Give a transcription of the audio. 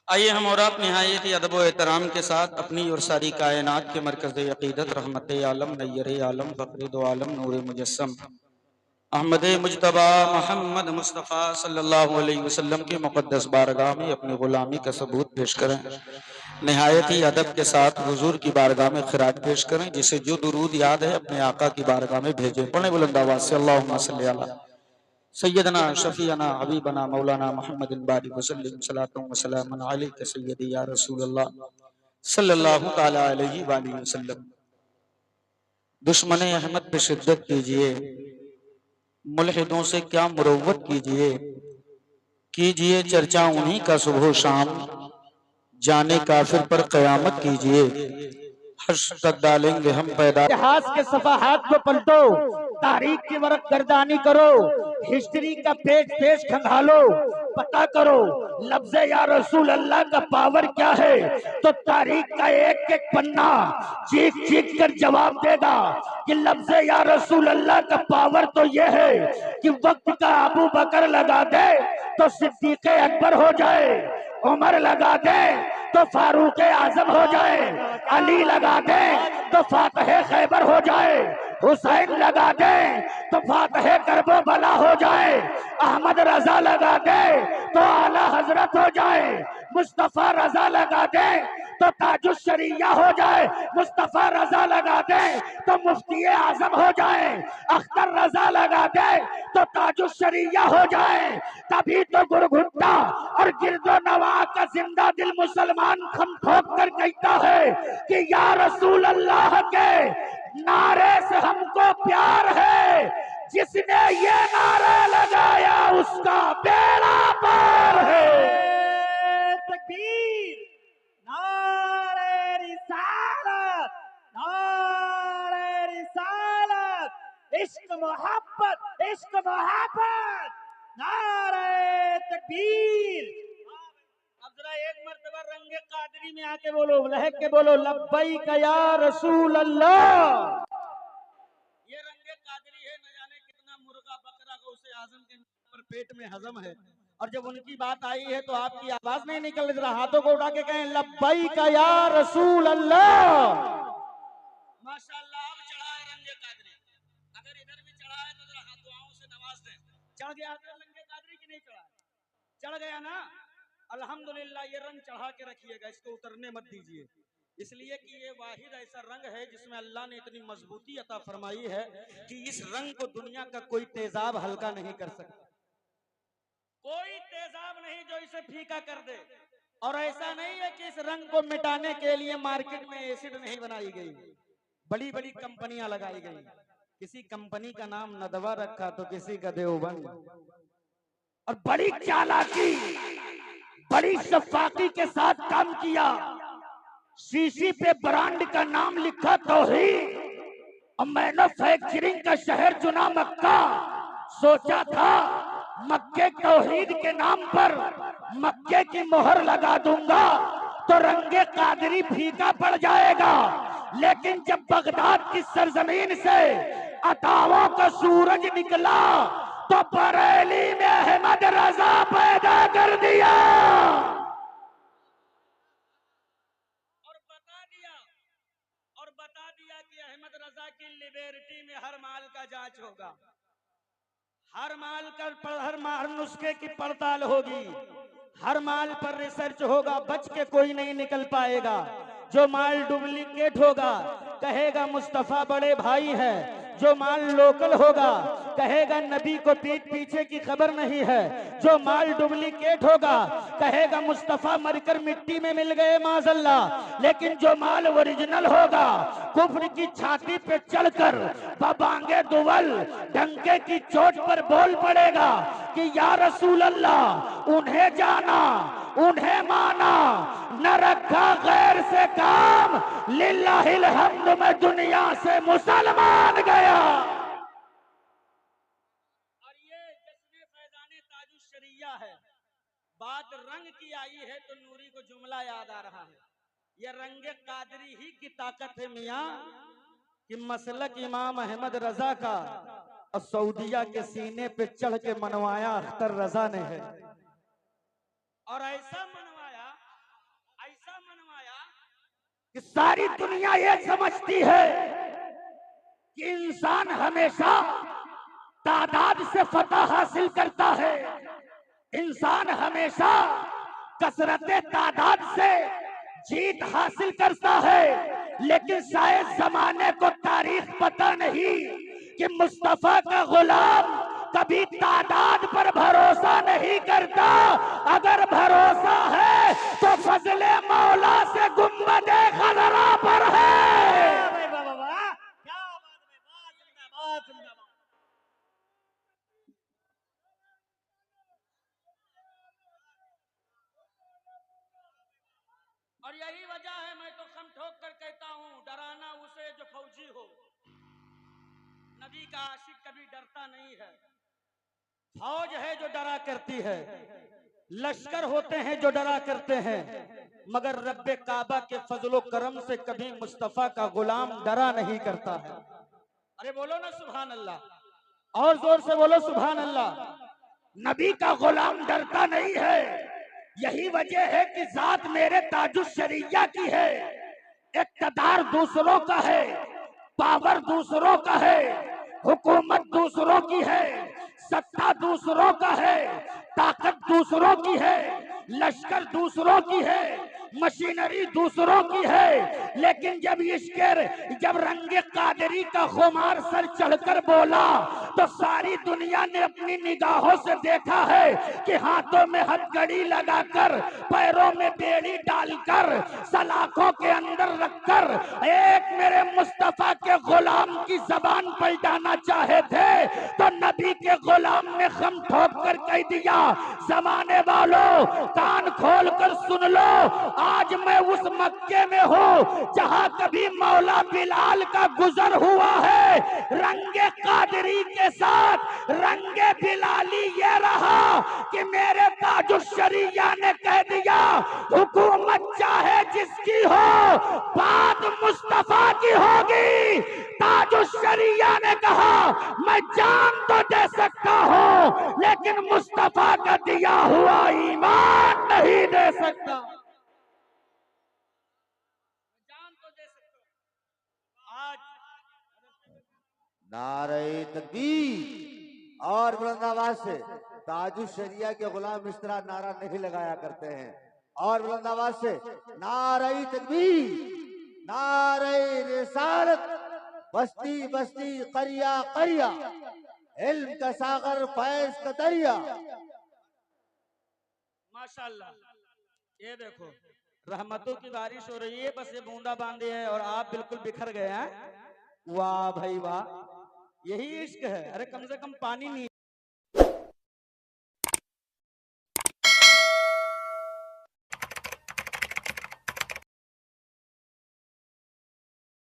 आइए हम और आप निहायत अदब व एहतराम के साथ अपनी और सारी कायनात के मरकज़ अक़ीदत रहमत आलम नय्यर आलम फ़ख्र दो आलम नूर मुजस्सम अहमद मुजतबा मोहम्मद मुस्तफ़ा सल्लल्लाहु अलैहि वसल्लम की मुक़द्दस बारगाह में अपनी ग़ुलामी का सबूत पेश करें। निहायत ही अदब के साथ हुजूर की बारगाह में खिराज पेश करें। जिसे जो दुरूद याद है अपने आका की बारगाह में भेजें। पढ़े बुलंद आवाज़ से अल्लाहुम्मा सल्ली अला सैयदना शफीअना हबीबना मौलाना मोहम्मद बारिक वसल्लम सलातुम व सलामुन अलैका सय्यदी या रसूल अल्लाह सल्लल्लाहु तआला अलैहि वसल्लम। दुश्मन अहमद पे शिद्दत कीजिए, मुल्हिदों से क्या मुरव्वत कीजिए, कीजिए चर्चा उन्हीं का सुबह शाम, जाने काफिर पर कयामत कीजिए, हश्र तक डालेंगे हम पैदा। इतिहास के सफाहात को पलटो, तारीख की वरक गर्दानी करो, हिस्ट्री का पेज पेज खंगालो, पता करो लफ्ज़ या रसूल अल्लाह का पावर क्या है। तो तारीख का एक एक पन्ना चीख चीख कर जवाब देगा कि लफ्ज़ या रसूल अल्लाह का पावर तो ये है कि वक्त का अबू बकर लगा दे तो सिद्दीक़ अकबर हो जाए, उमर लगा दे तो फारूक आजम हो जाए, अली लगा दे तो फातह खैबर हो जाए, हुसैन लगा दे तो फातह करबो बला हो जाए, अहमद रजा लगा दे तो आला हजरत हो जाए, मुस्तफा रजा लगा दे तो ताजुश शरिया हो जाए, मुस्तफा रजा लगा दे तो मुफ्ती आजम हो जाए, अख्तर रजा लगा दे तो ताजुश शरिया हो जाए। तभी तो गुरघुट्टा और गिरदो नवा का जिंदा दिल मुसलमान खम ठोक कर कहता है कि या रसूल अल्लाह के नारे से हमको प्यार है, जिसने ये नारा लगाया उसका बेड़ा पार है। तकबीर, नारे रिसालत, नारे रिसालत, इश्क मोहब्बत, नारे तकबीर। अब जरा एक मर्तबा रंगे कादरी में आके बोलो, लहक के बोलो, लब्बैक या रसूल अल्लाह। ये रंगे कादरी है, न जाने कितना मुर्गा बकरा को उसे आजम के पर पेट में हजम है, और जब उनकी बात आई है तो आपकी आवाज नहीं निकल रहा। हाथों को उठा के कहें लब्बैक या रसूल अल्लाह। माशाअल्लाह। अब चढ़ा है रंगे कादरी, अगर इधर भी चढ़ा है तो जरा हाथ दुआओं से नवाज दें। चढ़ गया रंगे कादरी की नहीं चढ़ा? चढ़ गया ना, अल्हम्दुलिल्लाह। ये रंग चढ़ा के रखिएगा, इसको उतरने मत दीजिए, इसलिए कि ये वाहिद ऐसा रंग है जिसमें अल्लाह ने इतनी मजबूती अता फरमाई है कि इस रंग को दुनिया का कोई तेजाब हल्का नहीं कर सकता। कोई तेजाब नहीं जो इसे फीका कर दे। और ऐसा नहीं है कि इस रंग को मिटाने के लिए मार्केट में एसिड नहीं बनाई गई, बड़ी बड़ी कंपनियां लगाई गई। किसी कंपनी का नाम नदवा रखा तो किसी का देवबंद, और बड़ी चालाकी बड़ी शफाकी के साथ काम किया। शीशी पे ब्रांड का नाम लिखा तौहीद, और मैन्युफैक्चरिंग का शहर चुना मक्का। सोचा था मक्के तौहीद के नाम पर मक्के की मोहर लगा दूंगा तो रंगे कादरी फीका पड़ जाएगा। लेकिन जब बगदाद की सरजमीन से अताओं का सूरज निकला तो बरेली में अहमद रजा पैदा कर दिया और बता दिया कि अहमद रजा की लिबर्टी में हर माल का जांच होगा, हर माल हर नुस्खे की पड़ताल होगी, हर माल पर रिसर्च होगा, बच के कोई नहीं निकल पाएगा। जो माल डुप्लीकेट होगा कहेगा मुस्तफा बड़े भाई है, जो माल लोकल होगा कहेगा नबी को पीठ पीछे की खबर नहीं है, जो माल डुप्लीकेट होगा कहेगा मुस्तफा मरकर मिट्टी में मिल गए माजल्ला। लेकिन जो माल ओरिजिनल होगा कुफ्र की छाती पे चढ़कर बबांगे दुवल डंके की चोट पर बोल पड़ेगा कि या रसूल अल्लाह, उन्हें जाना उन्हें माना, न रखा गैर से काम, लिल्लाहिल हम्द में दुनिया से मुसलमान गया। और ये जश्न फैजाने ताजुश शरिया है। बात रंग की आई है तो नूरी को जुमला याद आ रहा है। ये रंगे कादरी ही की ताकत है मियाँ कि मसलक इमाम अहमद रजा का और सऊदिया के सीने पे चढ़ के मनवाया अख्तर रजा ने है। और ऐसा मनवाया कि सारी दुनिया ये समझती है कि इंसान हमेशा तादाद से फतह हासिल करता है, इंसान हमेशा कसरत तादाद से जीत हासिल करता है। लेकिन शायद जमाने को तारीख पता नहीं कि मुस्तफा का गुलाम कभी तादाद पर भरोसा नहीं करता। अगर भरोसा है तो फजले मौला से गुंबदे खजरा पर है। और यही वजह है, मैं तो खम ठोक कर कहता हूँ, डराना उसे जो फौजी हो। नबी का आशिक कभी डरता नहीं है। फौज है जो डरा करती है, लश्कर होते हैं जो डरा करते हैं, मगर रब्बे काबा के फजलो करम से कभी मुस्तफा का गुलाम डरा नहीं करता है। अरे बोलो ना सुभान अल्लाह, और जोर से बोलो सुभान अल्लाह। नबी का गुलाम डरता नहीं है। यही वजह है कि जात मेरे ताजुश शरिया की है। इक़्तिदार दूसरों का है, पावर दूसरों का है, हुकूमत दूसरों की है, सत्ता दूसरों का है, ताकत दूसरों की है, लश्कर दूसरों की है, मशीनरी दूसरों की है। लेकिन जब रंगे कादरी का खुमार सर चढ़कर बोला तो सारी दुनिया ने अपनी निगाहों से देखा है कि हाथों में हथकड़ी लगाकर, पैरों में बेड़ी डालकर, सलाखों के अंदर रखकर एक मेरे मुस्तफा के गुलाम की जबान पलटाना चाहे थे, तो नबी के गुलाम ने खम ठोक कर कह दिया, जमाने वालों कान खोल कर सुन लो, आज मैं उस मक्के में हूँ जहाँ कभी मौला बिलाल का गुजर हुआ है। रंगे कादरी के साथ रंगे बिलाली ये रहा कि मेरे ताजुश्शरिया ने कह दिया, हुकूमत चाहे जिसकी हो, बात मुस्तफा की होगी। ताजुश्शरिया ने कहा, मैं जान तो दे सकता हूँ लेकिन मुस्तफा का दिया हुआ ईमान नहीं दे सकता। जान तो दे सकते हो। आज नारे तकबीर और बुलंद आवाज से ताजुश शरिया के गुलाम इस तरह नारा नहीं लगाया करते हैं। और बुलंद आवाज से नारे तकबीर, नारे रिसालत, बस्ती बस्ती करिया करिया, इल्म का सागर फैज का दरिया। माशाल्लाह, ये देखो रहमतों की बारिश हो रही है, बस ये बूंदा बांदी है और आप बिल्कुल बिखर गए हैं। वाह भाई वाह, यही इश्क है। अरे कम से कम पानी नहीं